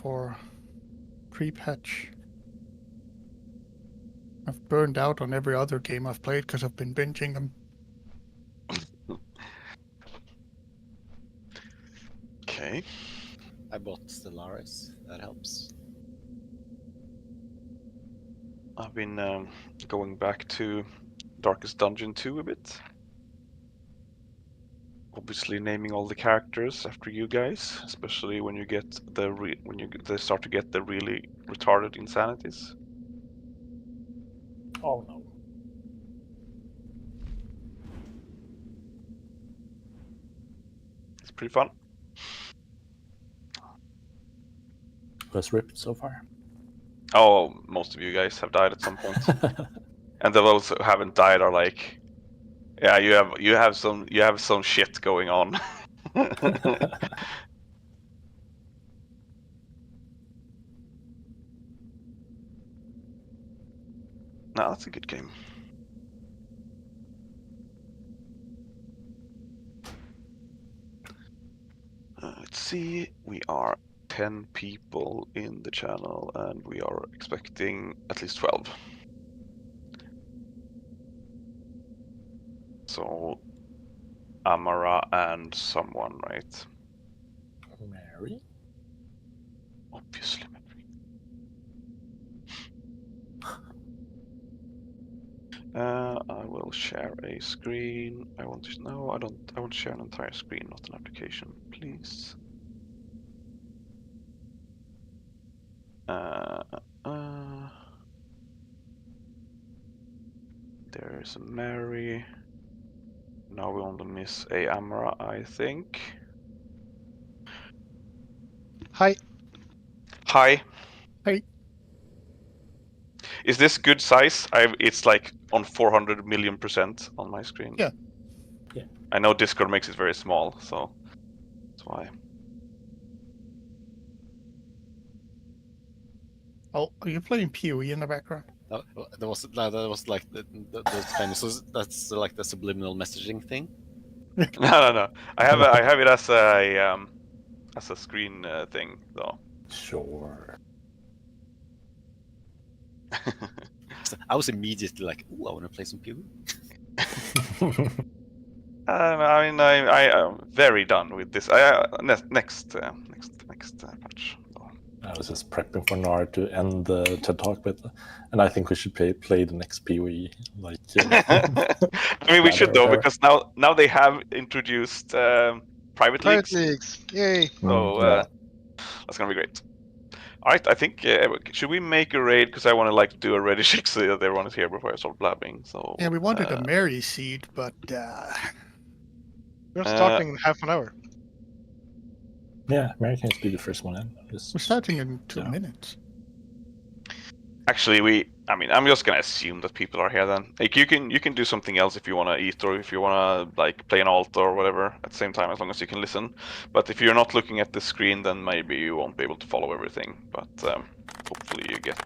for pre-patch. I've burned out on every other game I've played because I've been binging them. Okay. I bought Stellaris. That helps. I've been going back to Darkest Dungeon 2 a bit. Obviously naming all the characters after you guys, especially when you get they start to get the really retarded insanities. Oh no. It's pretty fun. Was ripped so far. Oh, most of you guys have died at some point. And those who haven't died are like, yeah, you have some shit going on. No, that's a good game. Let's see, we are 10 people in the channel and we are expecting at least 12. So, Amara and someone, right? Mary? Obviously, Mary. I will share a screen. I want to know. I want to share an entire screen, not an application, please. There's a Mary. Now we only miss a Amara, I think. Hi. Hi. Hey. Is this good size? It's like on 400 million% on my screen. Yeah. Yeah. I know Discord makes it very small, so that's why. Oh, are you playing PoE in the background? That was like those kind of, so that's like the subliminal messaging thing. No. I have it as a screen thing though. Sure. So I was immediately like, "Ooh, I want to play some PoE." I mean, I am very done with this. Next patch. So. I was just prepping for Nar to end the TED Talk with, and I think we should play the next PoE. Like, I mean, we should though, because now they have introduced private leagues. Yay! So yeah. that's gonna be great. All right, I think should we make a raid, because I want to like do a ready check so that everyone is here before I start blabbing. So Yeah, we wanted a Mary seed, but We're starting in half an hour. Yeah, Mary can be the first one in. we're starting in 2 minutes. actually, I'm just gonna assume that people are here then. Like you can do something else if you wanna eat or if you wanna like play an alt or whatever at the same time, as long as you can listen. But if you're not looking at the screen, then maybe you won't be able to follow everything. But hopefully you get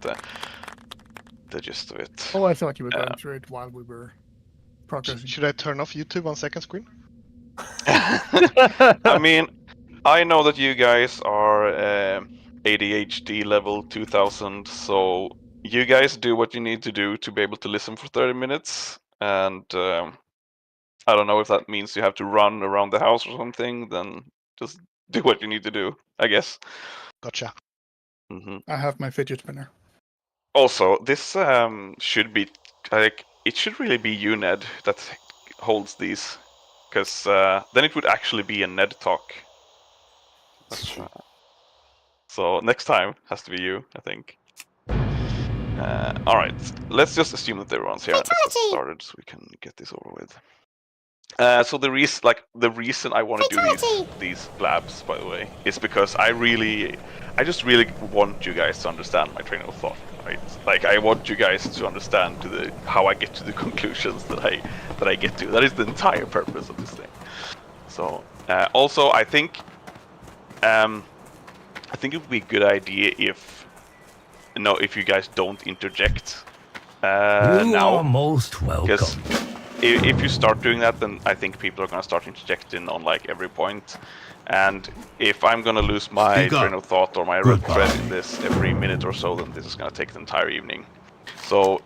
the gist of it. Oh, I thought you were going through it while we were progressing. Should I turn off YouTube on second screen? I mean, I know that you guys are ADHD level 2000, so you guys do what you need to do to be able to listen for 30 minutes. And I don't know if that means you have to run around the house or something, then just do what you need to do, I guess. Gotcha. Mm-hmm. I have my fidget spinner. Also, this should be like, it should really be you, Ned, that holds these, because then it would actually be a Ned talk. So next time has to be you, I think. All right, let's just assume that everyone's here. Let's get started so we can get this over with. So the reason I want to do these labs, by the way, is because I just really want you guys to understand my train of thought, right? Like I want you guys to understand how I get to the conclusions that I get to. That is the entire purpose of this thing. So also, I think it would be a good idea if you guys don't interject you now. are most welcome. Because if you start doing that, then I think people are going to start interjecting on like every point, And if I'm gonna lose my Speak up. train of thought or my Goodbye. thread in this every minute or so, then this is gonna take the entire evening. So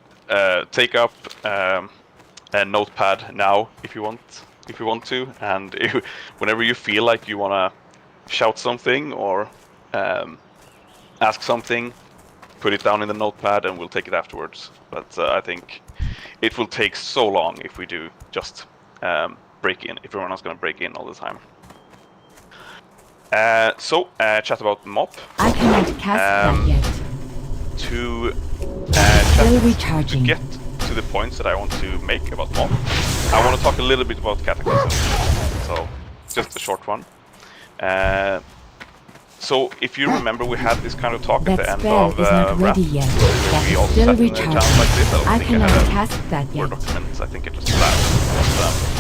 take up a notepad now if you want to, and whenever you feel like you wanna shout something or ask something, put it down in the notepad and we'll take it afterwards. But I think it will take so long if we do just break in, if everyone is going to break in all the time. Chat about MOP. I cannot cast that yet. To Still to recharging. get to the points that I want to make about MOP, I want to talk a little bit about Cataclysm. So, just a short one. So, if you remember, we had this kind of talk at That the end spell of is not Wrath, ready yet. where That we is also still sat in a channel recharging. like this. I don't I think I cannot had a cast that Word yet. document. I think it just flashed.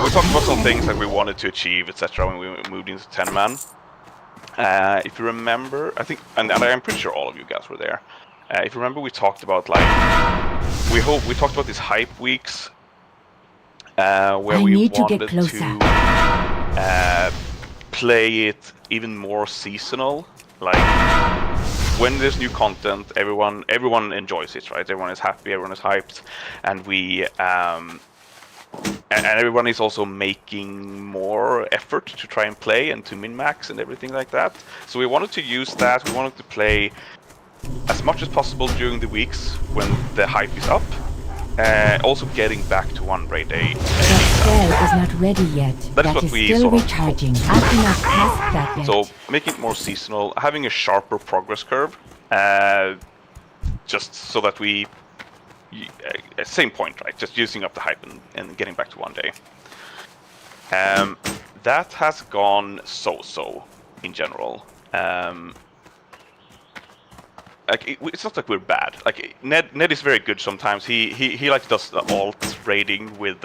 We talked about some things that we wanted to achieve, etc. when we moved into 10-man. If you remember, I think, and I'm pretty sure all of you guys were there. If you remember, we talked about we talked about these hype weeks where I we need to wanted get closer. to play it even more seasonal. Like when there's new content, everyone enjoys it, right? Everyone is happy, everyone is hyped, and we and everyone is also making more effort to try and play and to min-max and everything like that. So we wanted to use that. We wanted to play as much as possible during the weeks when the hype is up. Also getting back to one raid day. That spell is not ready yet. That is That what is we still sort of recharging. I cannot cast that yet. So making it more seasonal, having a sharper progress curve, just so that we, same point, right? Just using up the hype and getting back to one day. That has gone so-so in general. It's not like we're bad. Like Ned is very good sometimes. He like does the alt raiding with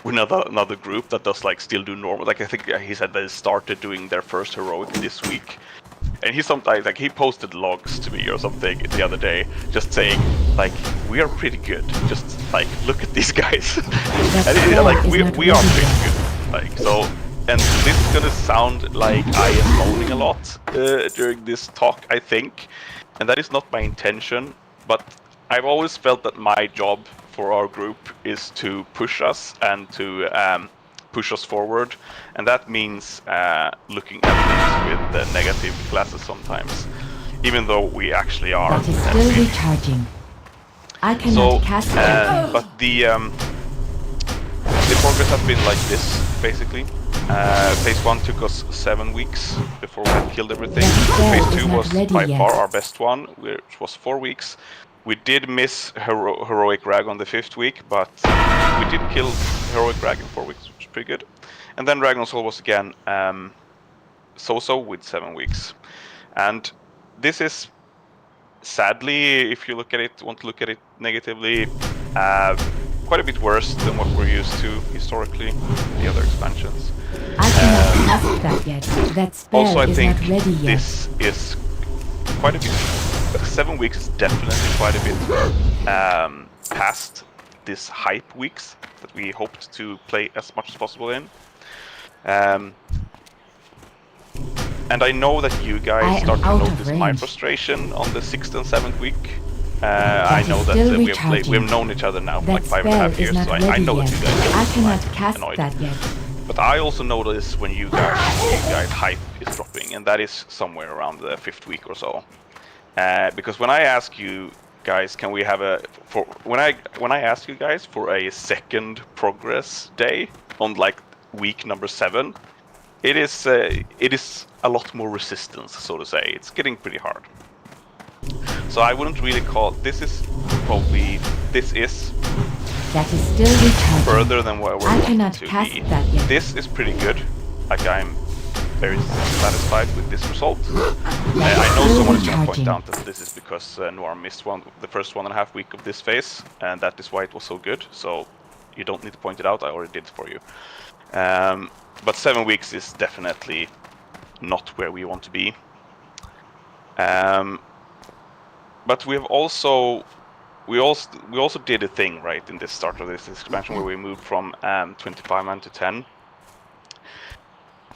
another group that does like still do normal. Like I think he said they started doing their first heroic this week, and he sometimes like he posted logs to me or something the other day, just saying like we are pretty good. Just like look at these guys, and like we are pretty good. Like so. And this is gonna sound like I am moaning a lot during this talk, I think. And that is not my intention, but I've always felt that my job for our group is to push us and to push us forward. And that means looking at things with the negative glasses sometimes, even though we actually are. That is still recharging. I cannot cast that. But the progress has been like this, basically. Phase 1 took us 7 weeks before we had killed everything. Phase 2 was by far our best one, which was 4 weeks. We did miss Heroic Rag on the 5th week, but we did kill Heroic Rag in 4 weeks, which is pretty good. And then Ragnar's Soul was again so-so with 7 weeks. And this is, sadly, if you want to look at it negatively, quite a bit worse than what we're used to historically, the other expansions. I cannot cast that yet. That spell Also, I is think not ready yet. this is quite a bit. 7 weeks is definitely quite a bit past this hype weeks that we hoped to play as much as possible in. And I know that you guys start to notice my frustration on the 6th and 7th week. I know that we've known each other now for like 5.5 years, so I know that you guys are annoyed. That yet. But I also notice when you guys hype is dropping, and that is somewhere around the 5th week or so. Because when I ask you guys, can we have when I ask you guys for a second progress day on like week number 7, it is a lot more resistance, so to say. It's getting pretty hard. So I wouldn't really call that is still recharging. further than where we're I going cannot to cast be. that yet. This is pretty good. Like I'm very satisfied with this result. I know someone is going to point out that this is because Noir missed the first 1.5 week of this phase, and that is why it was so good. So you don't need to point it out. I already did it for you. But 7 weeks is definitely not where we want to be. But we also did a thing right in this start of this expansion where we moved from 25-man to 10.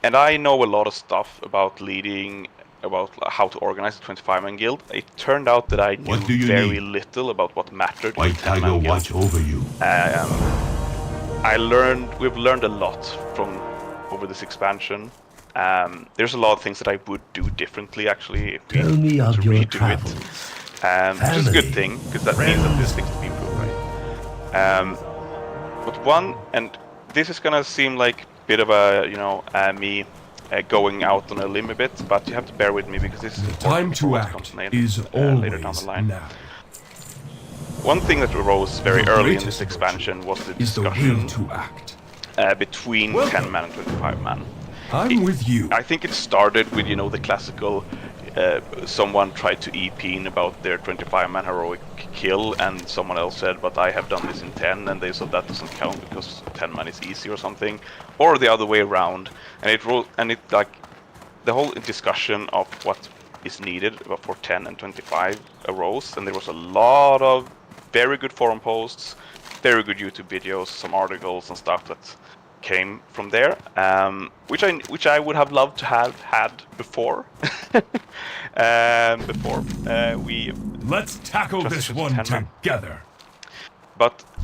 And I know a lot of stuff about leading, about how to organize a 25-man guild. It turned out that I What do knew you very need? little about what mattered in White 10-man Tiger guild. watch over you. We've learned a lot from over this expansion. There's a lot of things that I would do differently, actually, if we Tell me were to of your redo travels. it. Which is a good thing, because that means that there's things to be improved, right? But one, and this is gonna seem like a bit of a, me going out on a limb a bit, but you have to bear with me because this is The important time for to what act comes is later down the always line. now. One thing that arose very The early in greatest this expansion was the Is the will discussion to act. between Welcome. 10-man and 25-man. I'm with you. I think it started with, the classical, someone tried to EP in about their 25-man heroic kill, and someone else said, but I have done this in 10, and they said that doesn't count because 10-man is easy or something, or the other way around. And the whole discussion of what is needed for 10 and 25 arose, and there was a lot of very good forum posts, very good YouTube videos, some articles and stuff that came from there, which I would have loved to have had before. We Let's tackle this transition to one 10-man. together.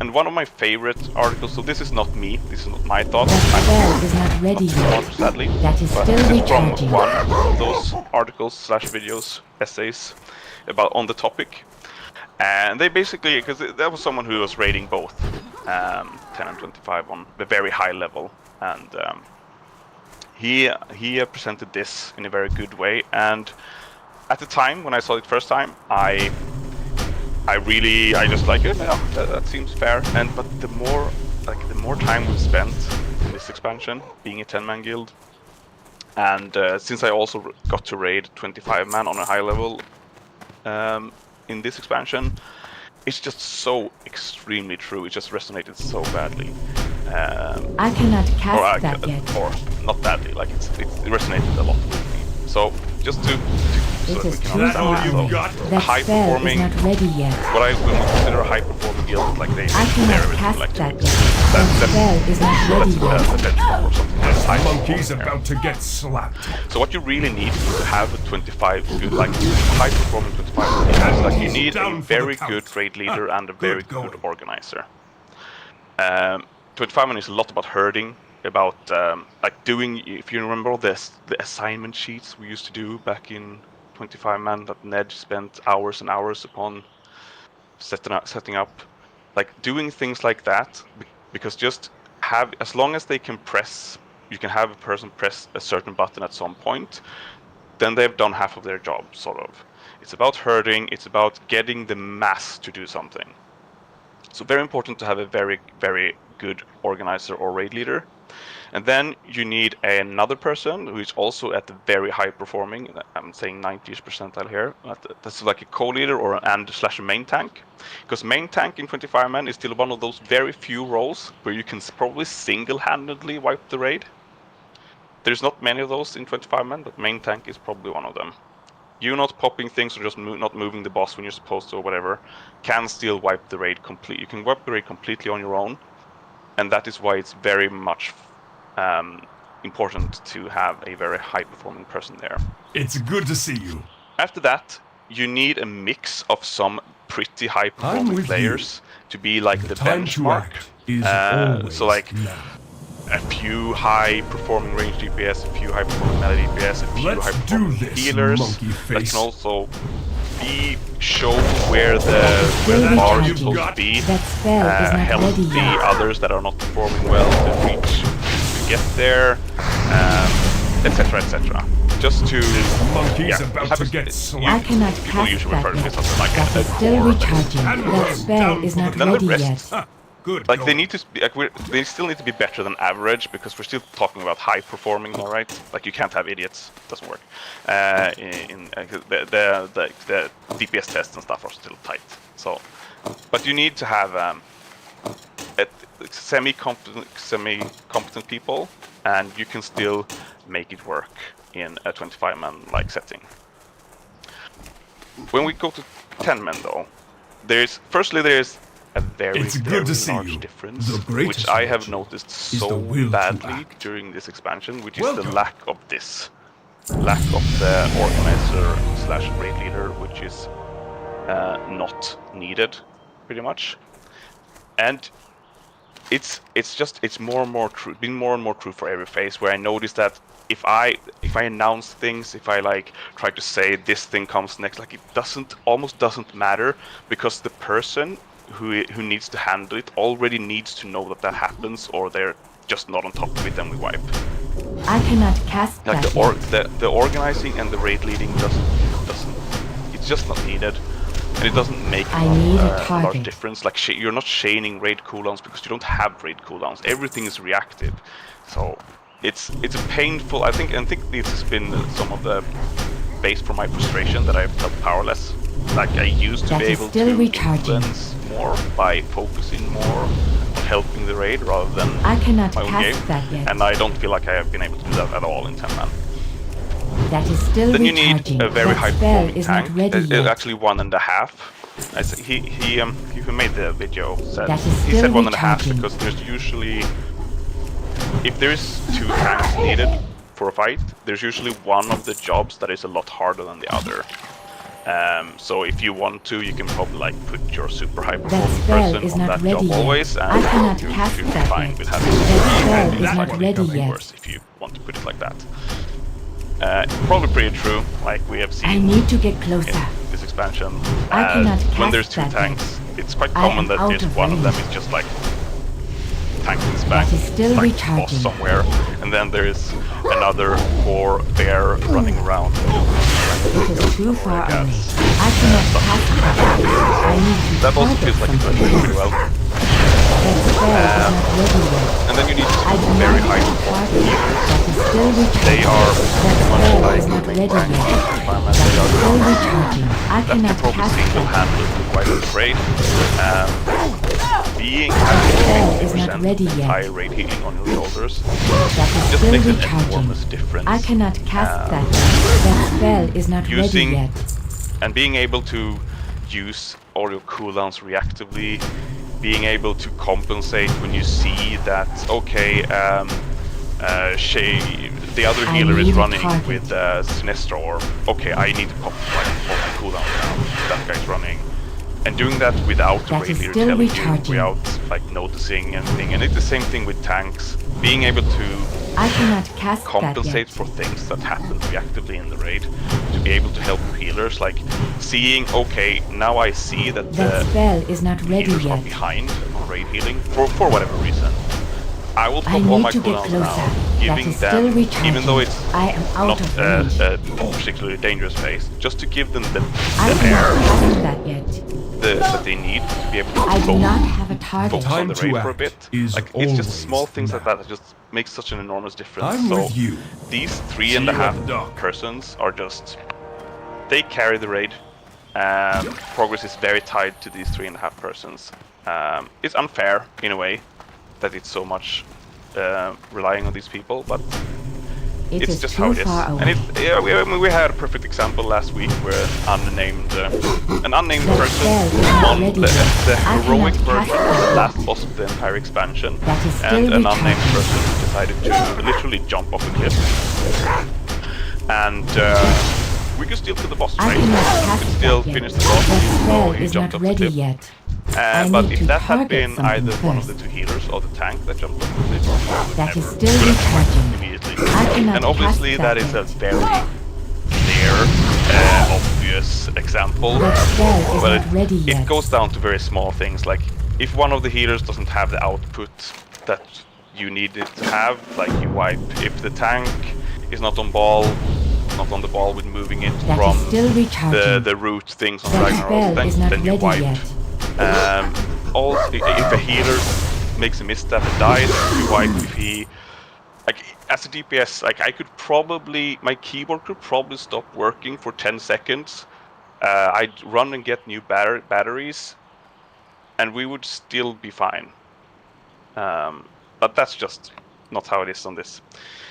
And one of my favorite articles, so this is not me, this is not my thoughts, That spell is not ready yet. sadly, That is but still this is from recharging. one of those articles / videos, essays on the topic. And they basically, because that was someone who was rating both 10 and 25 on the very high level, and he presented this in a very good way. And at the time when I saw it first time, I just like it. Yeah, that seems fair. But the more time we spent in this expansion, being a 10-man guild, and since I also got to raid 25-man on a high level in this expansion, it's just so extremely true. It just resonated so badly. I cannot cast that yet. Or not badly. Like it resonated a lot with me. So just so It that we is can too understand far that. away. got? That High spell is performing. not ready yet. What I would consider a high performing guild, like they I share cannot everything cast like that to yet. That- That spell is not ready that's yet. the benchmark or something. That's high Monkey's performing there. about to get slapped. So what you really need to have a 25 good, like high performing 25 is like you need a Down for the very count. good raid leader and a Good very going. good organizer. 25 man is a lot about herding, about like doing. If you remember the assignment sheets we used to do back in 25 man that Ned spent hours and hours upon setting up, like doing things like that, because just have, as long as they can press, you can have a person press a certain button at some point, then they've done half of their job, sort of. It's about herding, it's about getting the mass to do something. So very important to have a very, very good organizer or raid leader. And then you need another person who is also at the very high performing, I'm saying 90ish percentile here, that's like a co-leader or /a main tank. Because main tank in 25 man is still one of those very few roles where you can probably single-handedly wipe the raid. There's not many of those in 25 man, but main tank is probably one of them. You not popping things or just not moving the boss when you're supposed to or whatever can still wipe the raid completely. You can wipe the raid completely on your own, and that is why it's very much important to have a very high-performing person there. It's good to see you. After that, you need a mix of some pretty I'm high-performing with players to be like the Time to benchmark. act is always So like now. a few high-performing range DPS, a few high-performing melee DPS, a few Let's high-performing do this, healers monkey that face. can also show where the Still bar is recharging. supposed to be. That spell is not Help ready the yet. others that are not performing well to reach to get there, etc., etc. Just to Monkey's yeah, about have to a- get I slapped. cannot people cast usually refer that to this yet. as like That a is still core. recharging. And That spell down is for not the Then the ready rest- yet. Good Like they going. need to be, like they still need to be better than average because we're still talking about high performing, all right? Like you can't have idiots, doesn't work. The DPS tests and stuff are still tight. So, but you need to have semi-competent people, and you can still make it work in a 25-man like setting. When we go to 10 men though, there's a very, It's very good to see large you. difference, The which greatest I have virtue noticed is the so will to badly act. during this expansion, which is the Welcome. lack of this. Lack of the organizer / raid leader, which is not needed, pretty much. And it's more and more true, been more and more true for every phase, where I notice that if I announce things, if I like try to say this thing comes next, like it almost doesn't matter, because the person who needs to handle it already needs to know that happens, or they're just not on top of it and we wipe. I cannot cast Like that the organizing and the raid leading doesn't it's just not needed, and it doesn't make I need a a large target. difference. Like you're not chaining raid cooldowns because you don't have raid cooldowns. Everything is reactive, so it's a painful. I think this has been some of the base for my frustration, that I've felt powerless. Like I used to That be is able still to recharging. influence more by focusing more on helping the raid rather than I cannot my own cast game, that yet. and I don't feel like I have been able to do that at all in 10-man. That is still Then you recharging. need a very that high spell performing is tank. not ready yet. Actually 1.5. He who made the video said That is he still said 1.5 recharging. because there's usually, if there's 2 tanks needed for a fight, there's usually one of the jobs that is a lot harder than the other. So if you want to, you can probably like put your super high performing spell person is on not that ready job yet. always, I and cannot you cast should be that fine yet. with having That spell and is it's not likely ready becoming yet. worse if you want to put it like that. Probably pretty true, like we have seen I need to get closer. in this expansion. I cannot when cast there's 2 that tanks, it's quite I common am that out there's of one of them range. is just like tanking his back, That is still like recharging. boss somewhere, and then there is another 4 bear running around. It is too far Like, away. I cannot cast that yet. I need to that also target feels like it's something working pretty else. well. That spell is not ready yet. And then you need I do not very have high a target. That is still recharging. They are That much spell like is not main ready tanks yet. in environment. That They is are still not recharging. I that can cannot probably cast single that. handle it quite afraid. Being spell is not 50% ready yet. entire raid healing on your shoulders That is just still makes an recharging. enormous difference. I cannot cast that yet. That spell is not ready using- yet. And being able to use all your cooldowns reactively, being able to compensate when you see that, okay, the other I healer is need a running target. with Sinestra, or okay, I need to pop my cooldown down. That guy's running. And doing that without the That raid is leader still telling recharging. you, without like noticing anything. And it's the same thing with tanks. Being able to I cannot cast that compensate yet. for things that happen reactively in the raid, to be able to help your healers, like seeing, okay, now I see that That the spell is not ready healers are yet. behind on raid healing for whatever reason. I will I pop all need my to get cooldowns closer. now, That giving is still them, recharging. even though it's I am out not of range. a particularly dangerous phase, just to give them the I air cannot cast that yet. that they need to be able to I do focus not have a target. focus on the Time to raid for a act bit. is Like it's just always small things like now. that just makes such an enormous difference. I'm so with you. these See you at the 3.5 dock. persons are just, they carry the raid. Progress is very tied to these 3.5 persons. It's unfair in a way that it's so much relying on these people, but It it's is just too how it is. far And away. we had a perfect example last week where an unnamed That person spell is not won ready the yet. I heroic cannot version cast of the that last yet. boss of the entire expansion, That is still and an unnamed recharging. person decided to literally jump off a cliff. And we could still kill the boss, I right? cannot We cast could still that yet. finish the boss, That even though spell he is jumped not off the ready cliff. yet. I But need if to that had target been something either one of the first. 2 healers or the tank that jumped off the cliff, we would That is never still would have died recharging. immediately. I cannot And obviously cast that that is a yet. very clear, obvious example. That spell is But not ready yet. it goes down to very small things, like if one of the healers doesn't have the output that you need it to have, like you wipe. If the tank is not on the ball with moving it That from is still recharging. the root things on That Ragnarok, spell is not then you ready wipe. yet. Also, if a healer makes a misstep and dies, you wipe. If he, like, as a DPS, like my keyboard could probably stop working for 10 seconds. I'd run and get new batteries, and we would still be fine. But that's just not how it is on this.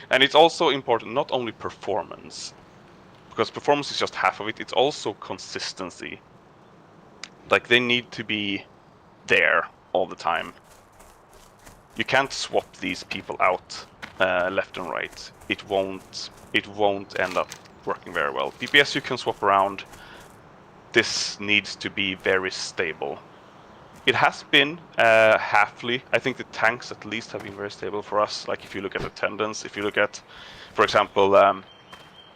And it's also important, not only performance, because performance is just half of it, it's also consistency. Like, they need to be there. all the time. You can't swap these people out left and right. It won't end up working very well. DPS you can swap around. This needs to be very stable. It has been halfly. I think the tanks at least have been very stable for us. Like if you look at attendance, if you look at, for example,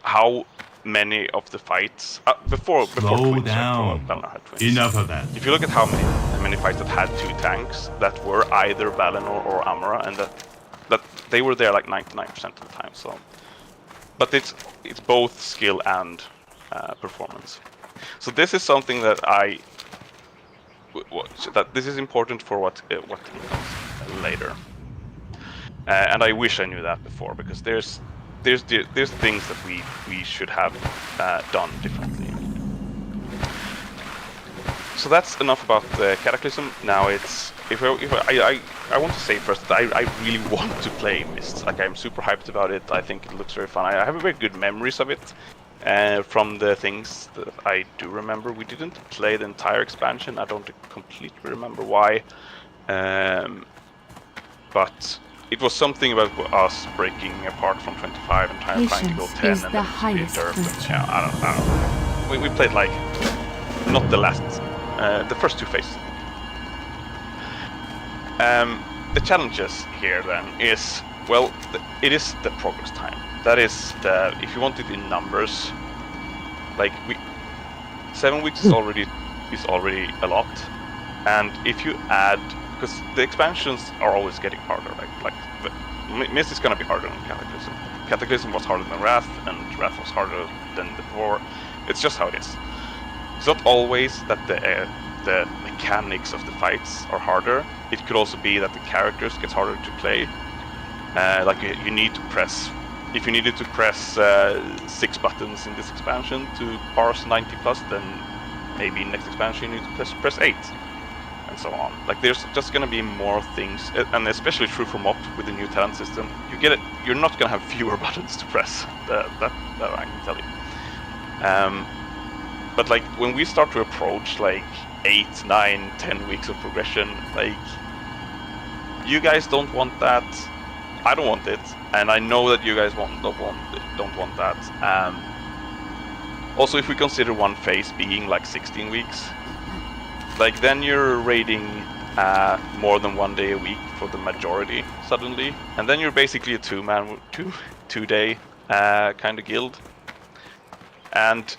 how many of the fights before Slow Twins, down. Valinor had Twins. Enough of that. If you look at how many fights that had 2 tanks that were either Valinor or Amara, and that they were there like 99% of the time. So, but it's both skill and performance. So this is something that that this is important for what comes later. And I wish I knew that before, because there's things that we should have done differently. So that's enough about the Cataclysm. Now it's I want to say first that I really want to play Mists. Like I'm super hyped about it. I think it looks very fun. I have very good memories of it. From the things that I do remember, we didn't play the entire expansion. I don't completely remember why, but it was something about us breaking apart from 25 and trying to go 10 is and the then highest turf. virtue. Yeah, I don't know. We played like not the last, the first 2 phases. The challenges here then is, well, it is the progress time. That is if you want it in numbers, like 7 weeks is already a lot, and if you add, because the expansions are always getting harder, like Mist is gonna be harder than Cataclysm. Cataclysm was harder than Wrath, and Wrath was harder than before. It's just how it is. It's not always that the mechanics of the fights are harder. It could also be that the characters get harder to play. Like you need to press. If you needed to press 6 buttons in this expansion to parse 90+, then maybe next expansion you need to press 8, and so on. Like there's just gonna be more things, and especially true for MOP with the new talent system. You're not gonna have fewer buttons to press. That I can tell you. But like when we start to approach like 8, 9, 10 weeks of progression, like you guys don't want that. I don't want it, and I know that you guys don't want that. Also, if we consider one phase being like 16 weeks, like then you're raiding more than 1 day a week for the majority suddenly, and then you're basically a two-day kind of guild, and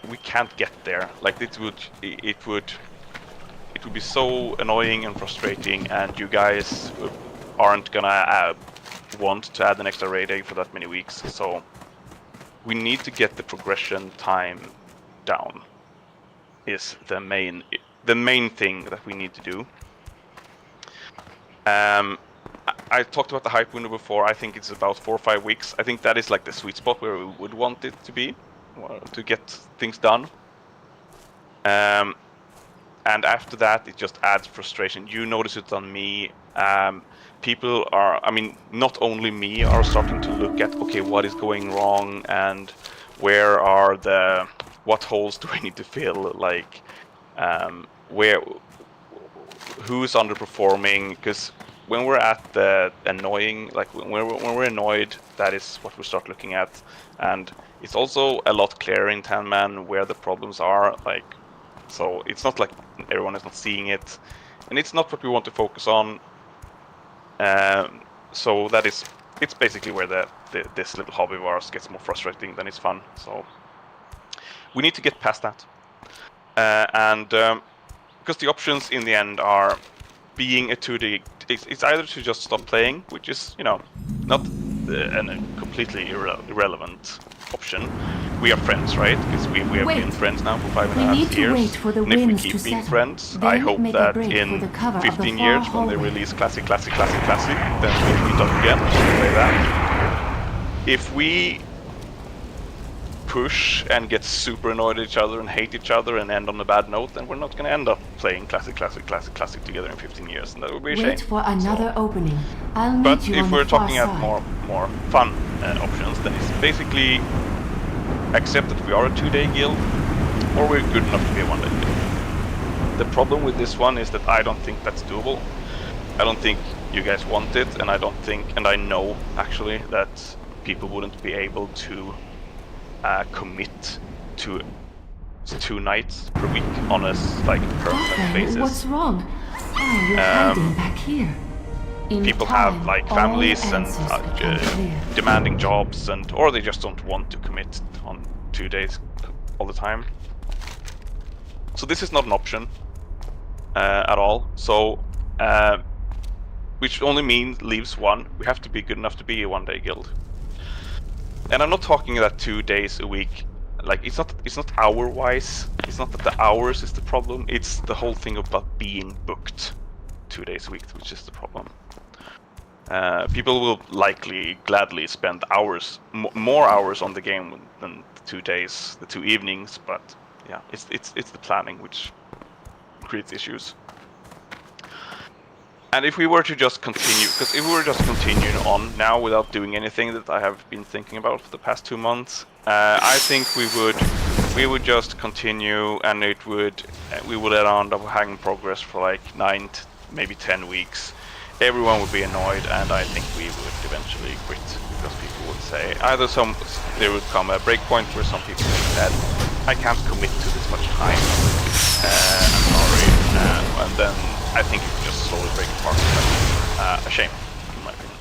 we can't get there. Like it would be so annoying and frustrating, and you guys aren't gonna want to add an extra raid egg for that many weeks. So we need to get the progression time down. Is the main thing that we need to do. I talked about the hype window before. I think it's about 4 or 5 weeks. I think that is like the sweet spot where we would want it to be, to get things done. And after that, it just adds frustration. You notice it on me. People are, I mean, not only me, are starting to look at, okay, what is going wrong, and what holes do I need to fill? Like, who's underperforming? Because when we're at the annoying, like when we're annoyed, that is what we start looking at. And it's also a lot clearer in 10-man where the problems are. Like, so it's not like everyone is not seeing it, and it's not what we want to focus on. So it's basically where this little hobby of ours gets more frustrating than it's fun. So we need to get past that, and because the options in the end are being a 2D. It's either to just stop playing, which is not a completely irrelevant option. We are friends, right? Because we have been friends now for 5.5 years. And if we keep being friends, I hope that in 15 years, when they release Classic, then we meet up again and play that. If we push and get super annoyed at each other and hate each other and end on a bad note, then we're not going to end up playing Classic together in 15 years, and that would be a shame. Wait for another opening. But if we're talking about more fun options, then it's basically accept that we are a 2-day guild, or we're good enough to be a 1-day guild. the problem with this one is that I don't think that's doable. I don't think you guys want it, and I don't think, and I know actually that people wouldn't be able to commit to 2 nights per week on a permanent basis. What's wrong? Why you're hiding back here? In People time, have like all families and answers become clear. demanding jobs, or they just don't want to commit on 2 days all the time. So this is not an option at all. So which only leaves one. We have to be good enough to be a 1-day guild. And I'm not talking that 2 days a week. Like it's not hour wise. It's not that the hours is the problem. It's the whole thing about being booked 2 days a week, which is the problem. People will likely gladly spend hours, more hours on the game than the 2 days, the 2 evenings. But yeah, it's the planning which creates issues. And if we were to just continue, because if we were just continuing on now without doing anything that I have been thinking about for the past 2 months, I think we would just continue, and we would end up having progress for like 9 to maybe 10 weeks. Everyone would be annoyed, and I think we would eventually quit because people would say either there would come a breakpoint where some people said, I can't commit to this much time. I'm sorry, and then I think it would just slowly break apart. A shame, in my opinion.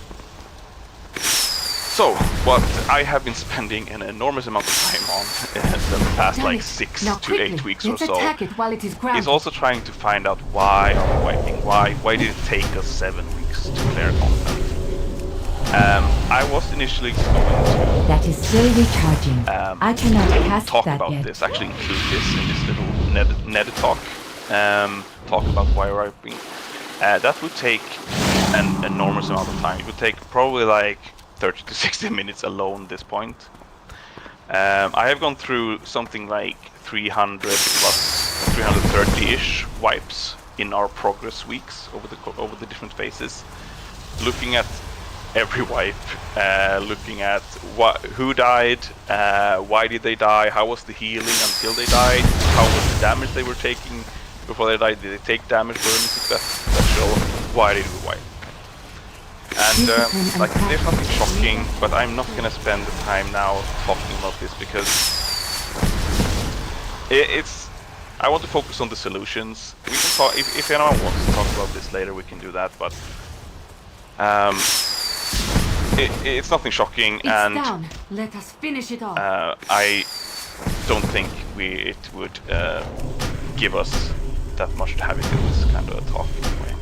So, what I have been spending an enormous amount of time on the past like 6 to 8 weeks or so is also trying to find out why are we wiping. Why did it take us 7 weeks to clear content? I was initially going to That is still recharging. I cannot cast talk that about yet. this, actually include this in this little Ned talk. Talk about why wiping. That would take an enormous amount of time. It would take probably like 30 to 60 minutes alone at this point. I have gone through something like 300 plus 330-ish wipes in our progress weeks over the different phases, looking at every wipe, looking at who died, why did they die, how was the healing until they died, how was the damage they were taking before they died, did they take damage for anything special, why did we wipe? And like, there's nothing shocking, but I'm not gonna spend the time now talking about this because I want to focus on the solutions. We can talk if anyone wants to talk about this later, we can do that. But it's nothing shocking, and down. Let us finish it off. I don't think it would give us that much to have it in this kind of talk anyway.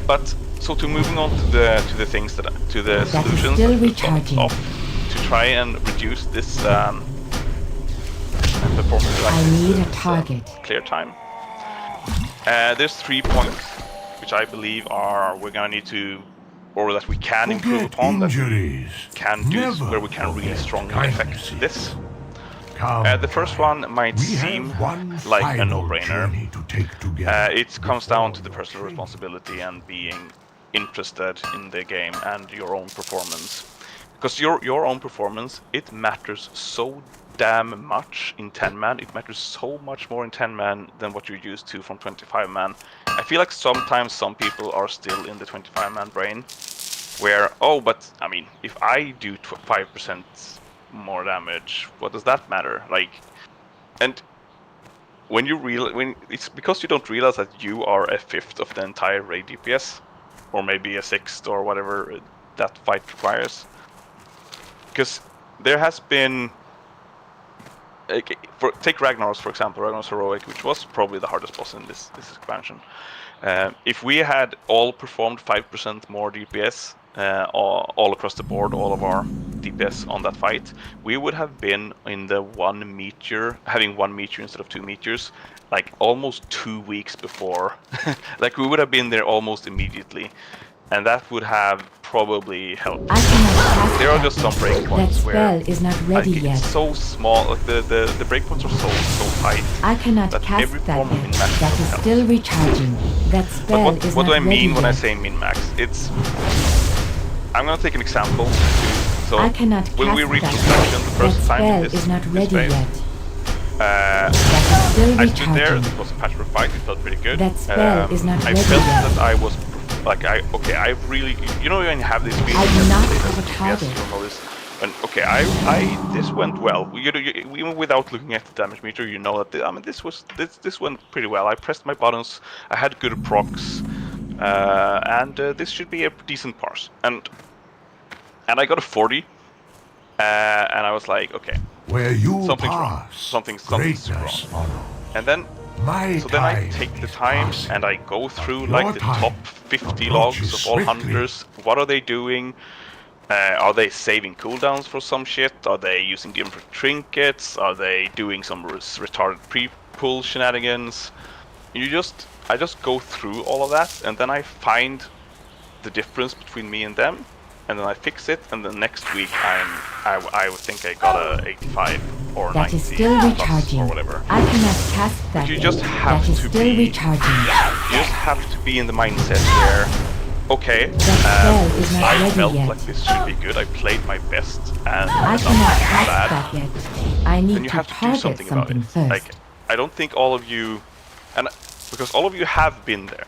But so moving on to the things to the solutions to try and reduce this performance. I need a target. Clear time. There's 3 points which I believe we're gonna need to, or that we can improve upon, that we can do, where we can really strongly affect this. The first one might seem like a no-brainer. It comes down to the personal responsibility and being interested in the game and your own performance. Because your own performance, it matters so damn much in 10-man. It matters so much more in 10-man than what you're used to from 25-man. I feel like sometimes some people are still in the 25-man brain, where, oh, but I mean, if I do 5% more damage, what does that matter? Like, and when it's because you don't realize that you are a fifth of the entire raid DPS, or maybe a sixth, or whatever that fight requires. Because there has been, take Ragnaros for example, Ragnaros Heroic, which was probably the hardest boss in this expansion. If we had all performed 5% more DPS all across the board, all of our DPS on that fight, we would have been in the 1 meteor, having 1 meteor instead of 2 meteors, like almost 2 weeks before. Like we would have been there almost immediately, and that would have probably helped. There are just some breakpoints where is not ready like, yet. it's so small, like the breakpoints are so tight. I cannot that cast every that form of yet. min-max That is helps. still recharging. That spell But is what not do I mean ready when I yet. say min-max? It's, I'm gonna take an example. So I cannot when we cast reach that construction the yet. first That time in spell this is not ready phase, yet. That is still I stood there. recharging. It was a patchwork fight. It felt pretty good. That spell is not I ready felt yet. that I was like I really when you have this feeling. I do that not you have a DPS, target. you don't know this. And this went well. Even without looking at the damage meter, you know that this went pretty well. I pressed my buttons. I had good procs, and this should be a decent parse. And I got a 40, and I was like, okay, Where you something's wrong. pass, Something's greatness wrong. follows. And then My so then I time take the is time passing, and I go through your like the time top 50 approaches logs of all swiftly. hunters. What are they doing? Are they saving cooldowns for some shit? Are they using different trinkets? Are they doing some retarded pre-pull shenanigans? I just go through all of that, and then I find the difference between me and them, and then I fix it, and then next week I would think I got a 85 or That 90 is still plus recharging. or whatever. I cannot cast that you yet. just have That is to still be- recharging. You just have to be in the mindset where, okay, That spell is not I ready felt yet. like this should be good. I played my best, and I something cannot is cast bad. that yet. I need Then you to have to do target something about it. first. Like, I don't think all of you, and because all of you have been there,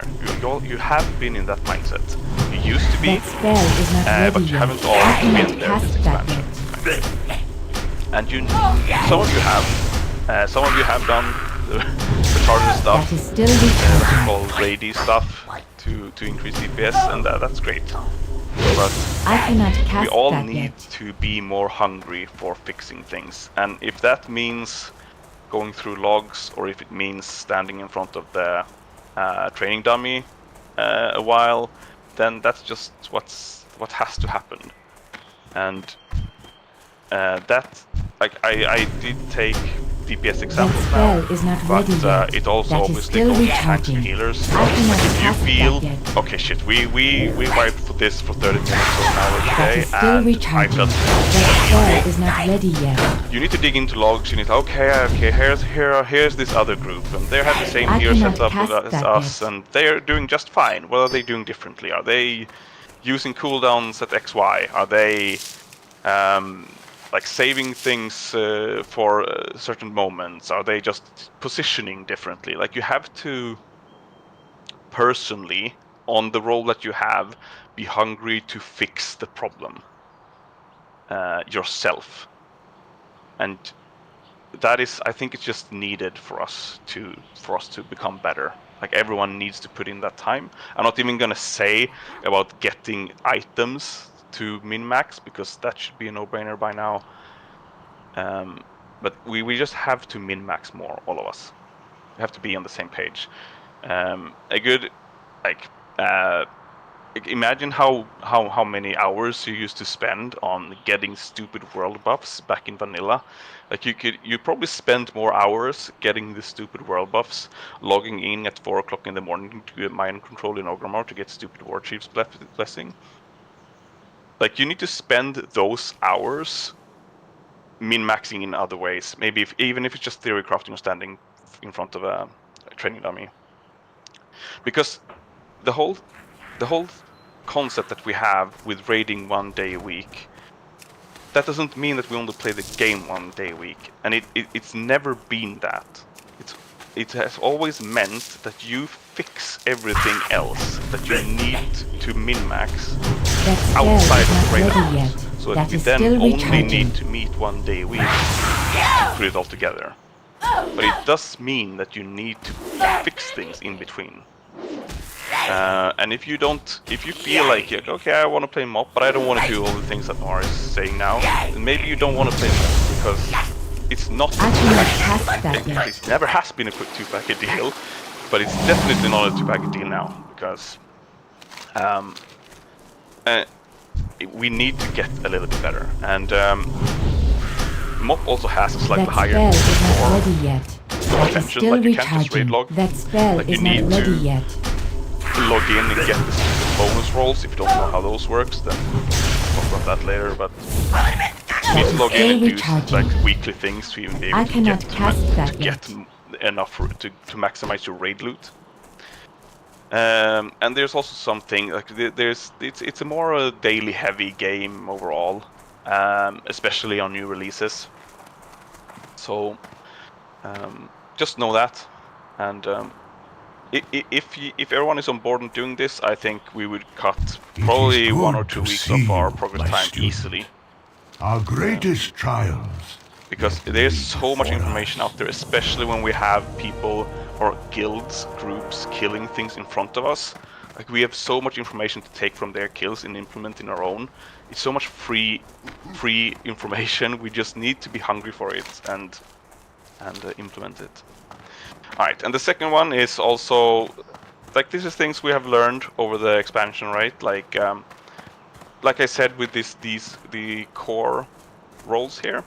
you have been in that mindset. You used to be, That spell is not ready but you yet. haven't all I been cannot there cast this that expansion. yet. And some of you have, some of you have done the retarded stuff. That is still What's recharging. called raidy stuff to increase DPS, and that's great. But I cannot we cast all that need yet. to be more hungry for fixing things, and if that means going through logs, or if it means standing in front of the training dummy a while, then that's just what has to happen. And that, like, I did take DPS examples That now, spell is not but ready yet. it also That is obviously still goes to tanks and recharging. healers. I cannot Like, if you cast feel, that yet. okay, shit, we wiped for this for 30 minutes or an hour That today, is still and I recharging. felt That spell is not ready yet. you need to dig into logs. You need to, okay, here's this other group, and they have the same I gear cannot setup cast as that us, yet. and they're doing just fine. What are they doing differently? Are they using cooldowns at XY? Are they like saving things for certain moments? Are they just positioning differently? Like, you have to personally, on the role that you have, be hungry to fix the problem yourself, and that is, I think it's just needed for us to become better. Like, everyone needs to put in that time. I'm not even gonna say about getting items to min-max, because that should be a no-brainer by now. But we just have to min-max more, all of us. We have to be on the same page. A good, like, imagine how many hours you used to spend on getting stupid world buffs back in vanilla. Like, you probably spend more hours getting the stupid world buffs, logging in at 4 o'clock in the morning to get mind control in Ogrimmar to get stupid war chief's blessing. Like, you need to spend those hours min-maxing in other ways. Maybe even if it's just theory crafting or standing in front of a training dummy. Because the whole concept that we have with raiding 1 day a week, that doesn't mean that we only play the game 1 day a week, and it's never been that. It has always meant that you fix everything else that you need to min-max That spell outside is of not the raid ready hours. yet. So That we is then still only recharging. need to meet 1 day a week to put it all together. But it does mean that you need to fix things in between. And if you feel like, okay, I want to play MOP, but I don't want to do all the things that Noir is saying now, then maybe you don't want to play MOP, because it's not I cannot cast that yet. it never has been a 2-packet deal, but it's definitely not a 2-packet deal now, because we need to get a little bit better. And MOP also has a slightly That higher spell is not score ready yet. That is attention. still Like, you can't just raid recharging. log. That spell Like, you is not need ready to yet. log in and get the bonus rolls. If you don't know how those works, then we'll talk about that later. But you need to log in and do like weekly things to even be able I to cannot get cast that get yet. enough to maximize your raid loot. And there's also something like it's a more daily heavy game overall, especially on new releases. So just know that, and if everyone is on board and doing this, I think we would cut probably 1 or 2 weeks of our progress time easily. Our greatest trials. Because there's so much information out there, especially when we have people or guilds, groups killing things in front of us. Like we have so much information to take from their kills and implement in our own. It's so much free information. We just need to be hungry for it and implement it. All right, and the second one is also like this is things we have learned over the expansion, right? Like I said with the core roles here.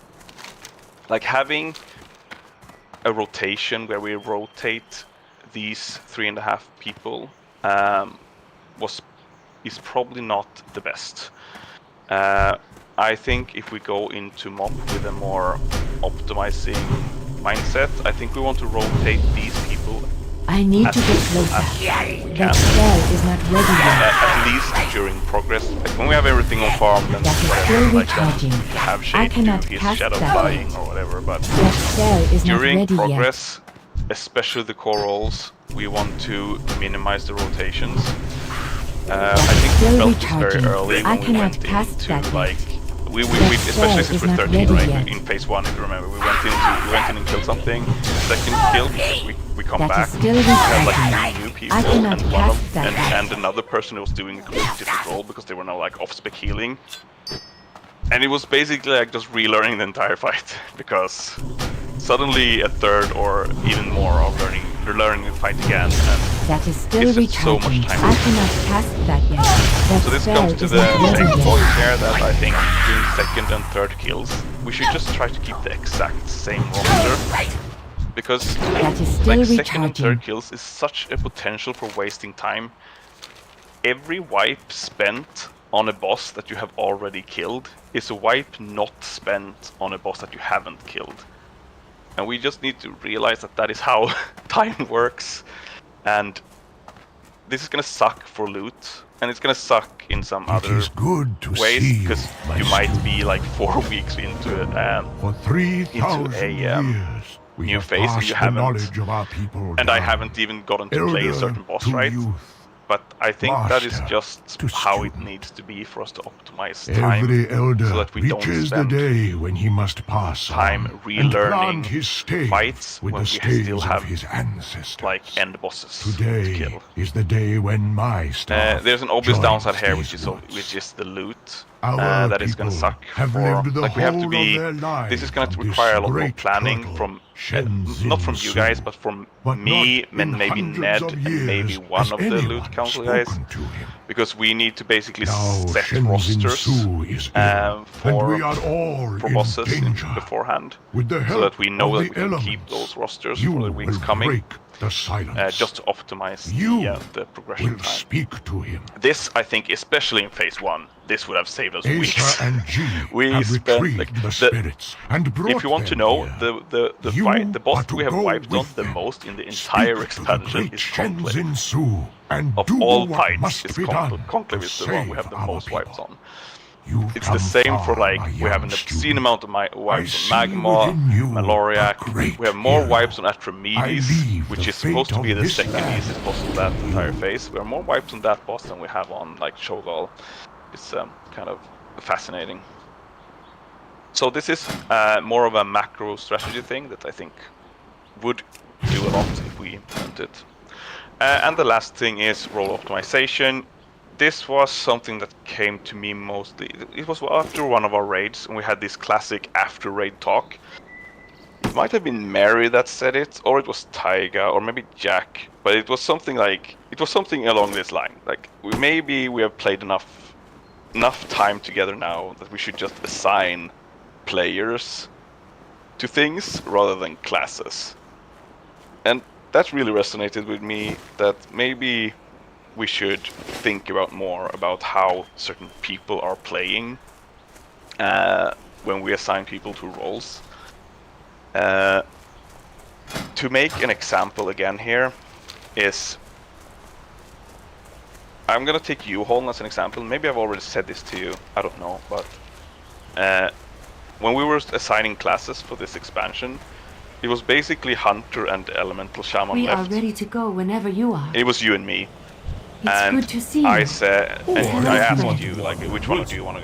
Like having a rotation where we rotate these 3.5 people is probably not the best. I think if we go into MOP with a more optimizing mindset, I think we want to rotate these people. I need to get closer. That spell is not ready yet. At least during progress. Like when we have everything on farm, then That is whatever, still like recharging. have I Shade do cannot his cast shadow that flying yet. or whatever, but That spell is not during ready yet. progress, especially the core roles, we want to minimize the rotations. I think we still felt this very recharging. early I when we cannot went cast into that like yet. we That especially spell since is we're not 13, ready right? yet. In phase 1, if you remember, we went in and killed something. Second kill, we come That back. is still We had like recharging. 3 new people I cannot and cast that yet. and another person who was doing a completely different role because they were now like off-spec healing. And it was basically like just relearning the entire fight because suddenly a third or even more of learning the fight again. And That is still it's just so much recharging. time. I cannot cast that yet. That so this spell comes to is the not ready second yet. point here that I think doing second and third kills, we should just try to keep the exact same roster. Because That is still like second and recharging. third kills is such a potential for wasting time. Every wipe spent on a boss that you have already killed is a wipe not spent on a boss that you haven't killed. And we just need to realize that that is how time works. And this is gonna suck for loot, and it's gonna suck in some It other is good to ways see you, because my you might student. be like 4 weeks into it. For 3,000 a, years, we new have phase and passed you the haven't- knowledge of our people And I down. haven't even gotten to play a Elder certain boss, to right? youth, But I think that is master just to how it student. needs to be for us to optimize time, Every elder so that we don't reaches the spend day when he must pass time on and relearning plant his stake fights with when the we staves still of have, his ancestors. like end bosses to Today kill. is the day when my staff There's an obvious joins downside here, these which woods. is the loot. Our That is going to people suck have for. lived the Like we have to whole be. of their lives This is going to on this require a lot more great planning turtle, from Shenzhen not from you guys, Su. but from But me not in and maybe hundreds Ned of and maybe years one has of the loot anyone council guys, spoken to him. because we need to basically Now set Shenzhen rosters Su is ill, and we for are all for in bosses danger. beforehand, With the so help that we know of that we the can elements, keep those rosters you for the weeks will coming, break the silence. just to optimize You the progression will time. speak to him. This, I think, especially in phase 1, this would have saved us weeks. Asa and G We have spent, retrieved like, the spirits and brought If you want to them know, here. the You fight, the boss are to we have go wiped on with the them. most in the Speak entire to the expansion great is Conclave. Shenzhen Su and Of do all what fights, must is be done Conclave to is the one we have save the our most wipes people. on. You've It's come the same for far, like, my we have young an obscene student. amount of I wipes see on Magma, within you a Maloriac, great we have more hero. wipes on I Atramedes, leave which the is supposed fate to be of the this second land easiest boss of that entire phase. We have more wipes on that boss than we have on like Shogal. It's kind of fascinating. So this is more of a macro strategy thing that I think would do a lot if we implement it. And the last thing is role optimization. This was something that came to me mostly. It was after one of our raids, and we had this classic after raid talk. It might have been Mary that said it, or it was Taiga, or maybe Jack. But it was something like, it was something along this line. Like maybe we have played enough time together now that we should just assign players to things rather than classes. And that really resonated with me, that maybe we should think more about how certain people are playing when we assign people to roles. To make an example again here is, I'm gonna take you, Holm, as an example. Maybe I've already said this to you, I don't know, but when we were assigning classes for this expansion, It was basically Hunter and Elemental Shaman We are left. ready to go whenever you are. It was you and me. It's And good to see you. I said, and Or I if you asked want you, to like, go which one woods, do you want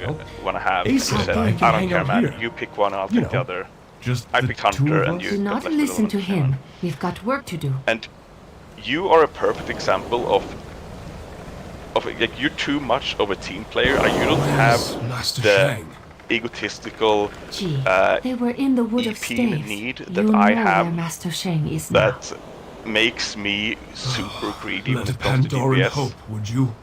well, to have? And you Ace said, and I I can don't hang care, out man. here. You pick one, I'll You pick the know, other. Just I the picked two Hunter, of and us? you Do got not left with listen to Elemental Shaman. him. We've got work to do. And you are a perfect example of like, you're too much of a team player, and you don't have Where's Master the Shang? egotistical Gee, uh, they were in the Wood of EP Staves. need You that know I where have Master Shang is now. that makes me super greedy when Let it comes to Pandoran DPS. hope, would you?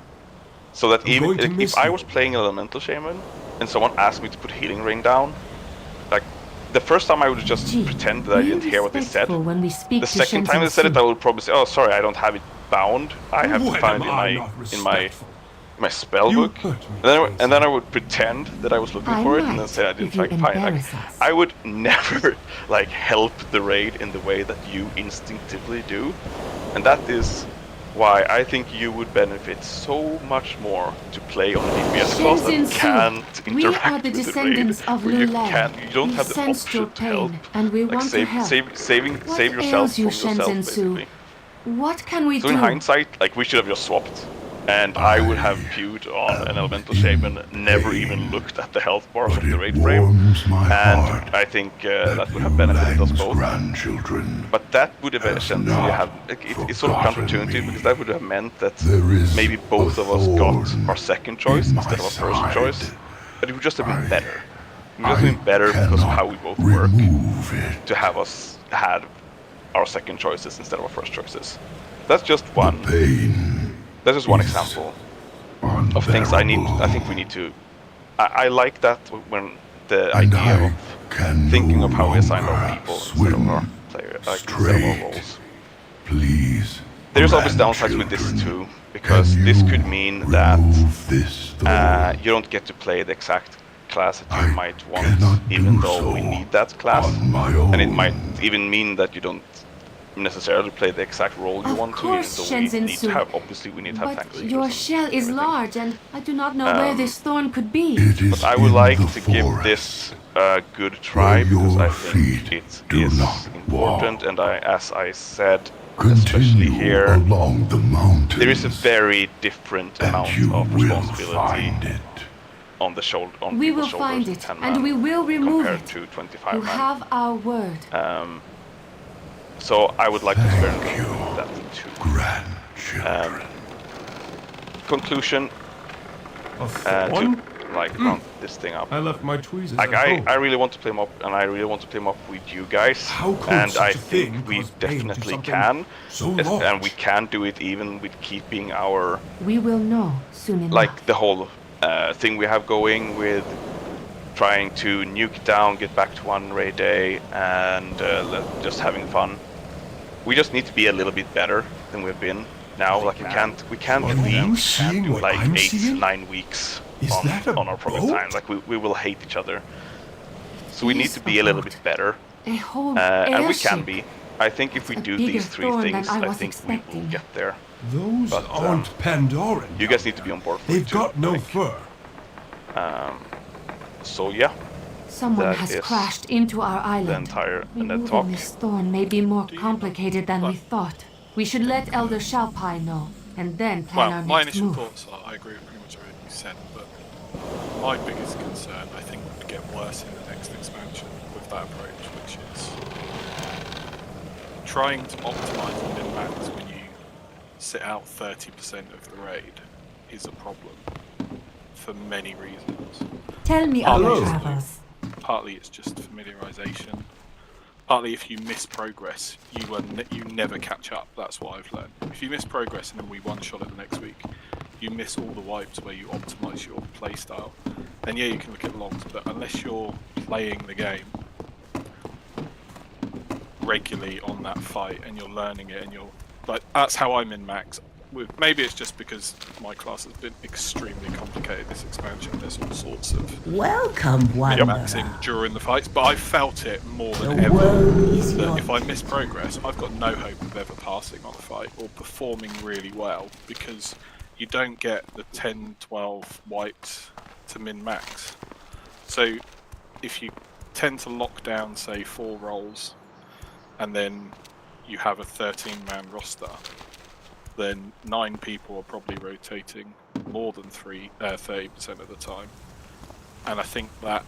So that I'm even going to like, miss if I you. was playing Elemental Shaman and someone asked me to put Healing Rain down, like the first time I would just Gee, pretend that I be didn't hear what they said. respectful when we speak The to second time they said it, Shenzhen I would probably say, "Oh, sorry, I don't have it bound. I have to When find am it I in not my respectful? spell You book." hurt me, And then I Jason. would pretend that I was looking I for it, and then might, say I if didn't you find it. Like, embarrass us. I would never like help the raid in the way that you instinctively do, and that is why I think you would benefit so much more to play on a DPS class that Shenzhen Su, can't we interact are the with descendants the raid, of where you Lulei. can't, you don't We've have the sensed your option to help. pain, and we Like want to help. What save yourself ails you, from yourself, Shenzhen Su? basically. What can we So do? in hindsight, like we should have just swapped, and I would have queued on an Elemental Shaman, never even looked at the health bars But of the it raid frame, warms my heart and I think that would have benefited us both. grandchildren But that would have have essentially not have it's sort of forgotten counterintuitive me. because that would have meant that There is maybe both a of us got thorn our second choice in my instead of our first side. choice, but it would just have been I- better. It would just have been better because of how we both work remove it. to have us had our second choices instead of our first choices. That's just one. Pain That's just one is example of things I think we need to. I like that when the idea of thinking of how we assign our people instead of our player, instead of our roles. Please. There's obvious downsides with this too, because this could mean that you don't get to play the exact class that you might want, even though we need that class, and it might even mean that you don't necessarily play the exact role you Of want to, even course, though we Shenzhen need Su. to have, obviously we need to have But tank leaders your and shell is everything. large, and I do not know where this thorn could be. But I would like to give this a good try because I think it is important, and as I said, especially here, along the mountains, there is a very different amount of responsibility on the shoulder. On We people's will find shoulders it, in 10 and man we will remove compared it. to 25 You man. have our word. So I would like to experiment that too. grandchildren. Conclusion, A to thorn? like round this thing up. I left my tweezers Like at home. I really want to play MOP, and I really want to play MOP with you guys. How could and such I a think thing we cause pain to definitely something can, so and large? we can do it even with keeping our We will know soon enough. like the whole thing we have going with trying to nuke down, get back to one raid day, and just having fun. We just need to be a little bit better than we've been now. Like we can't Are do you seeing what like I'm 8-9 weeks Is that a on our progress boat? time. Like we will hate each other. So we need Yes, to be a a little boat. bit better, A whole and we can airship. be. I think if we It's a do bigger these three thorn than things, I I was think we will expecting. get there. Those But, aren't Pandoran. You guys need to be on board for They've it too. got no like, fur. So yeah, Someone that has is crashed into our the island. entire net Removing talk. this thorn may be more complicated than we thought. We should let Elder Xiaopai know, and then plan our Well, my next initial move. thoughts are I agree with pretty much everything you said, but my biggest concern I think would get worse in the next expansion with that approach, which is trying to optimise the min-max when you sit out 30% of the raid is a problem for many reasons. Tell me, Hello. Elder Travels. Partly it's just familiarisation. Partly if you miss progress, you never catch up. That's what I've learned. If you miss progress and then we one-shot it the next week, you miss all the wipes where you optimise your playstyle. Then yeah, you can look at logs, but unless you're playing the game regularly on that fight and you're learning it and you're like, that's how I'm in max. Maybe it's just because my class has been extremely complicated this expansion. There's all sorts of Welcome, Wanderer. maxing during the fights, but I felt it more than The ever. world is That yours. if I miss progress, I've got no hope of ever passing on a fight or performing really well because you don't get the 10, 12 wipes to min-max. So if you tend to lock down, say, 4 rolls and then you have a 13-man roster, then 9 people are probably rotating more than 30% of the time. And I think that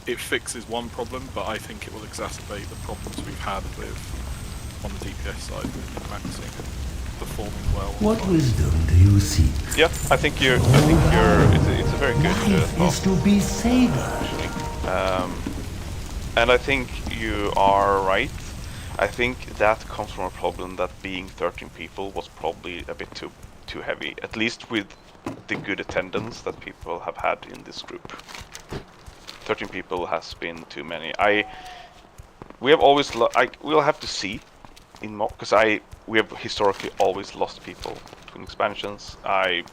it fixes one problem, but I think it will exacerbate the problems we've had with on the DPS side with maxing and performing well. What wisdom do you seek? Yeah, I think it's a very good Life thought. is to be savored. And I think you are right. I think that comes from a problem that being 13 people was probably a bit too heavy, at least with the good attendance that people have had in this group. 13 people has been too many. We have always we'll have to see in MOP, because we have historically always lost people between expansions. I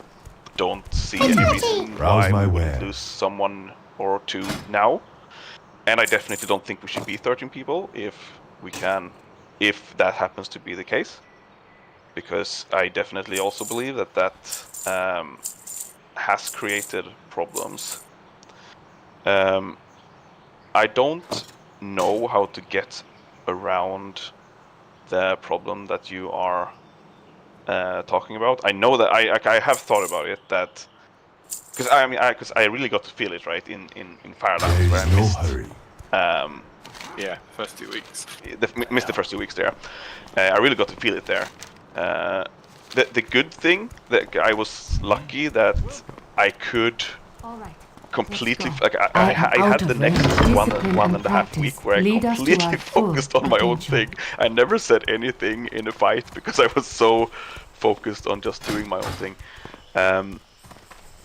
don't see any reason why we would lose someone or two now. And I definitely don't think we should be 13 people if that happens to be the case. Because I definitely also believe that has created problems. I don't know how to get around the problem that you are talking about. I know that I have thought about it, that because I really got to feel it right in Firelands, where I missed. Yeah, first 2 weeks. Missed the first 2 weeks there. I really got to feel it there. The good thing that I was lucky that I could completely I had the next one and a half week where I completely focused on my own thing. I never said anything in a fight because I was so focused on just doing my own thing.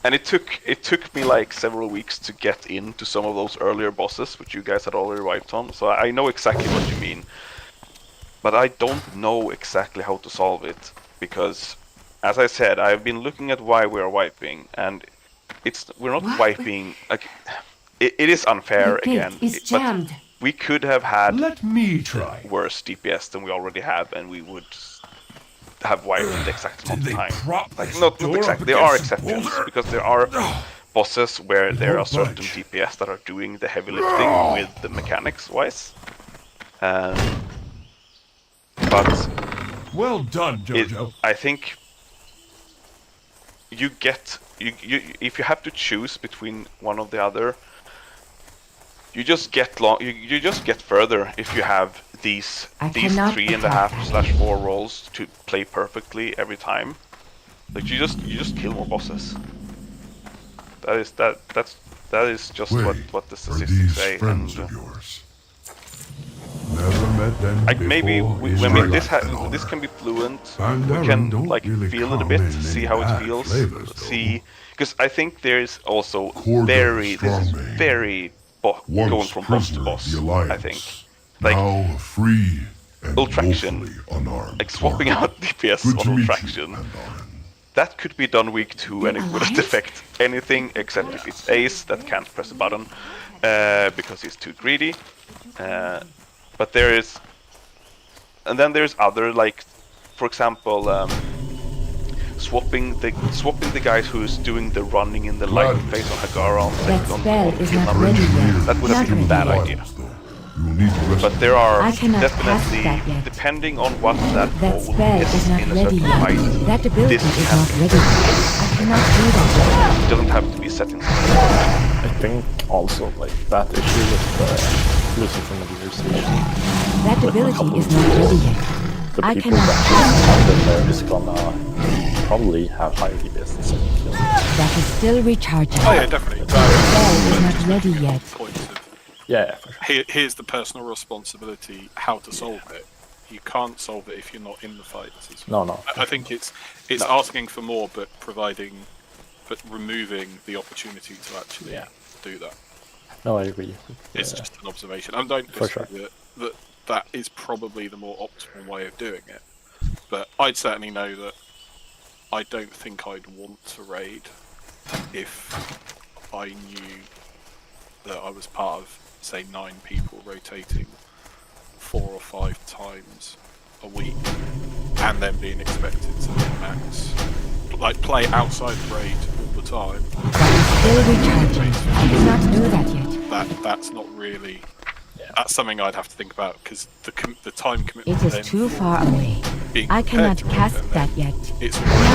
And it took me like several weeks to get into some of those earlier bosses, which you guys had already wiped on. So I know exactly what you mean, but I don't know exactly how to solve it, because, as I said, I've been looking at why we are wiping, and we're not wiping. Like, it is unfair again, but we could have had worse DPS than we already have, and we would have wiped the exact amount of time. Like, not exactly. There are exceptions, because there are bosses where there are certain DPS that are doing the heavy lifting with the mechanics wise. But well done, Jojo. I think you if you have to choose between one or the other, you just get you just get further if you have these 3.5/4 roles to play perfectly every time. Like, you just kill more bosses. That is just what the statistics say. And maybe when this can be fluent, we can like feel it a bit, see how it feels, see, because I think there is also very going from boss to boss. I think like Ultraction, like swapping out DPS on Ultraction. That could be done week 2 and it wouldn't affect anything except if it's Ace that can't press a button because he's too greedy. But there's other, like, for example, swapping the guys who's doing the running in the light phase on Hagara on kill number 2. That would have been a bad idea. But there are definitely, depending on what that role is in a certain fight, this can be. It doesn't have to be set in stone. I think also like that issue with losing from familiarization. That ability is not ready yet. The people that have been there is gonna probably have higher DPS than second kill. That is still recharging. Oh yeah, definitely. The spell is not ready yet. Yeah, for sure. Here's the personal responsibility, how to solve it. You can't solve it if you're not in the fights. No. I think it's asking for more, but removing the opportunity to actually do that. No, I agree. It's just an observation. I don't disagree that is probably the more optimal way of doing it. But I'd certainly know that I don't think I'd want to raid if I knew that I was part of, say, 9 people rotating 4 or 5 times a week, and then being expected to max, like, play outside the raid all the time. Still recharging. I did not know that yet. That's not really That's something I'd have to think about because the time commitment. It is then too for far away. being I prepared cannot to it, cast and that then yet. It's Not ready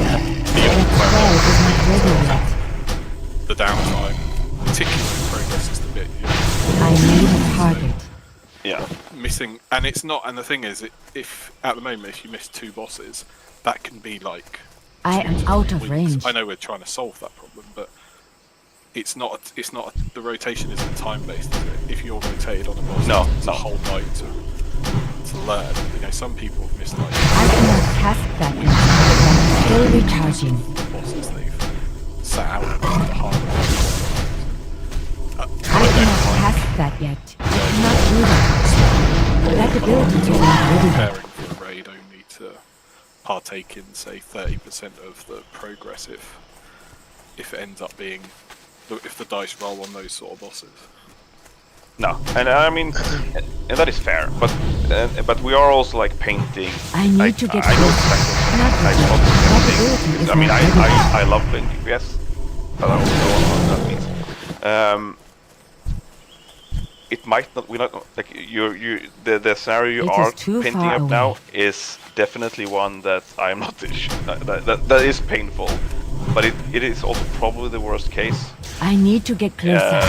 yet. beyond That where spell is not ready yet. the downtime, particularly when progress is the bit. I need a target. Yeah. Missing, and it's not. And the thing is, if at the moment if you miss 2 bosses, that can be like. I 2 am to 3 out of weeks. range. I know we're trying to solve that problem, but it's not. The rotation isn't time based. Is it? If you're rotated on a boss, it's a whole night to learn. You know, some people have missed like. I cannot cast that yet. I'm still recharging. Bosses they've sat out the hard. I cannot cast that yet. I cannot do that. That ability is not ready yet. Preparing for a raid only to partake in, say, 30% of the progress if it ends up being if the dice roll on those sort of bosses. No, and I mean, and that is fair, but we are also like painting. I need to get I know closer. exactly. I mean, I love playing DPS. I don't know what that means. It might not. We're not like the scenario you are painting up now is definitely one that I'm not. That is painful, but it is also probably the worst case. I need to get closer. That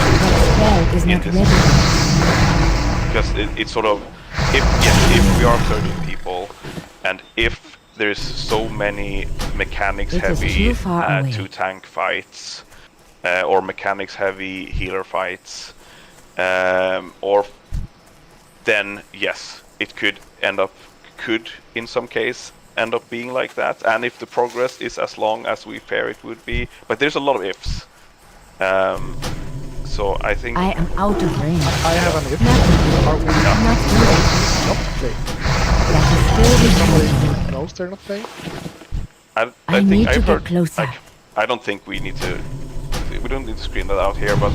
spell is not ready. Because it's sort of if we are 30 people, and if there's so many mechanics heavy 2-tank fights, or mechanics heavy healer fights. Or then yes, it could in some case end up being like that, and if the progress is as long as we fear it would be, but there's a lot of ifs. So I think I am out of range. I have an if. Are we not playing? That is still Somebody knows they're not playing? I think need I've to heard, get closer. like, I don't think we don't need to screen that out here, but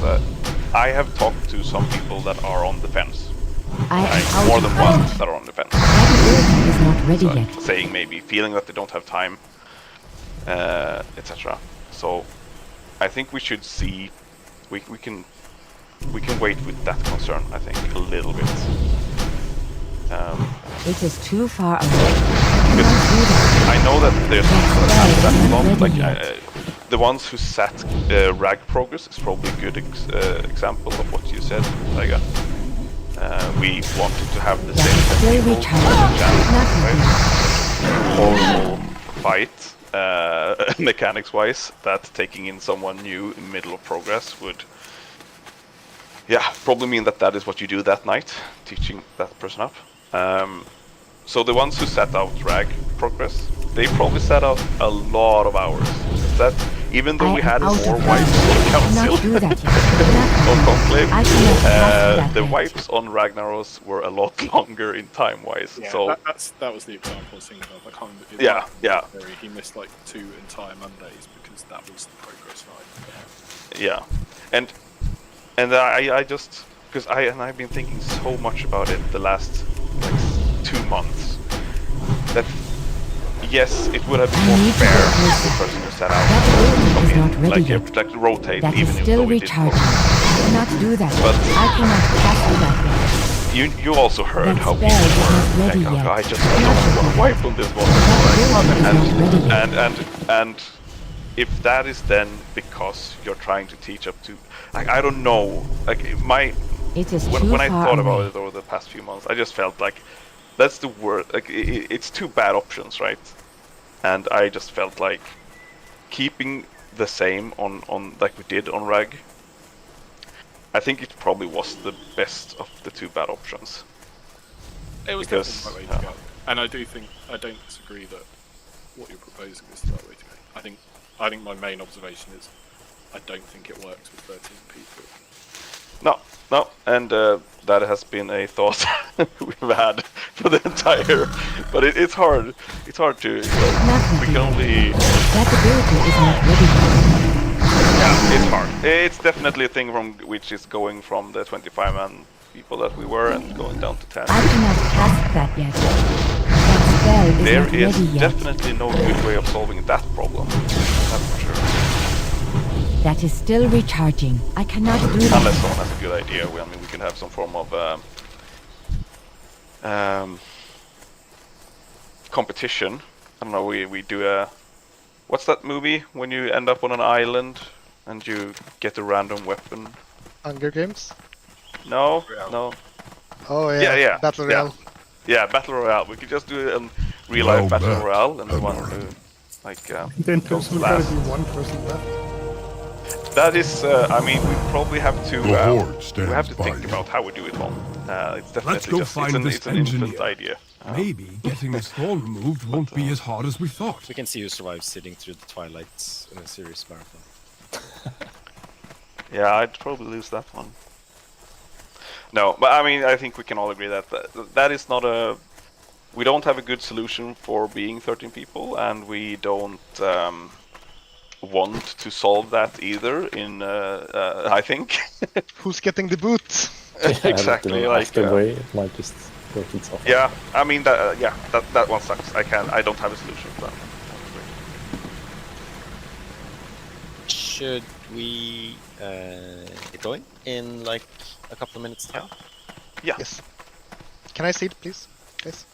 I have talked to some people that are on the fence. More than one that are on the fence. That ability is not ready yet. Saying maybe, feeling that they don't have time, etc. So I think we should see. We can wait with that concern. I think a little bit. It is too far away. I know that there's that long, like the ones who sat rag progress is probably a good example of what you said, Taiga. We wanted to have the same people horrible fight, mechanics-wise, that taking in someone new in the middle of progress would, probably mean that is what you do that night, teaching that person up. So the ones who sat out rag progress, they probably sat out a lot of hours. That even though we had more wipes on Council, on Conclave, the wipes on Ragnaros were a lot longer in time-wise. Yeah, so that was the example I was thinking of. I can't remember. He missed like 2 entire Mondays because that was the progress night. Yeah, and I just because I've been thinking so much about it the last like 2 months that yes, it would have been more fair if the person who sat out come in, like rotate that even is still if recharging. I cannot do that. But I cannot cast that yet. You also heard that how spell people is were not ready like, yet. I just don't want to wipe on this one. And if that is then because you're trying to teach up to, like, I don't know, like it is when I thought away. about it over the past few months, I just felt like that's the word. Like it's 2 bad options, right? And I just felt like keeping the same on like we did on Rag. I think it probably was the best of the 2 bad options. It was definitely the right way to go, and I don't disagree that what you're proposing is the right way to go. I think my main observation is I don't think it works with 13 people. No, and that has been a thought we've had for the entire. But it's hard. It's hard to. We can only. That ability is not ready. Yeah, it's hard. It's definitely a thing from which is going from the 25-man people that we were and going down to 10. I cannot cast that yet. That spell is There not is ready yet. definitely no good way of solving that problem. That's for sure. That is still recharging. I cannot do that. Unless someone has a good idea, I mean, we can have some form of competition. I don't know. We do a what's that movie when you end up on an island and you get a random weapon? Hunger Games? No, Royale. no. Oh yeah, Yeah. Battle Royale. Yeah, Battle Royale. We could just do it in real life Well Battle met, Royale, and the one Bernard. who like Then goes there's gotta last. be one person left. That is, I mean, we probably have to. The horde We stands have to by think you. about how we do it all. It's definitely Let's go just find this it's an infant engineer. idea. Maybe getting this thorn removed won't be as hard as we thought. We can see who survives sitting through the twilight in a serious marathon. Yeah, I'd probably lose that one. No, but I mean, I think we can all agree that that is not a. We don't have a good solution for being 13 people, and we don't want to solve that either. I think. Who's getting the boot? Exactly. Like. After way, it might just work itself. Yeah, I mean that. Yeah, that one sucks. I don't have a solution for that. Should we get going in like a couple of minutes time? Yeah. Yes. Can I see it, please? Yes.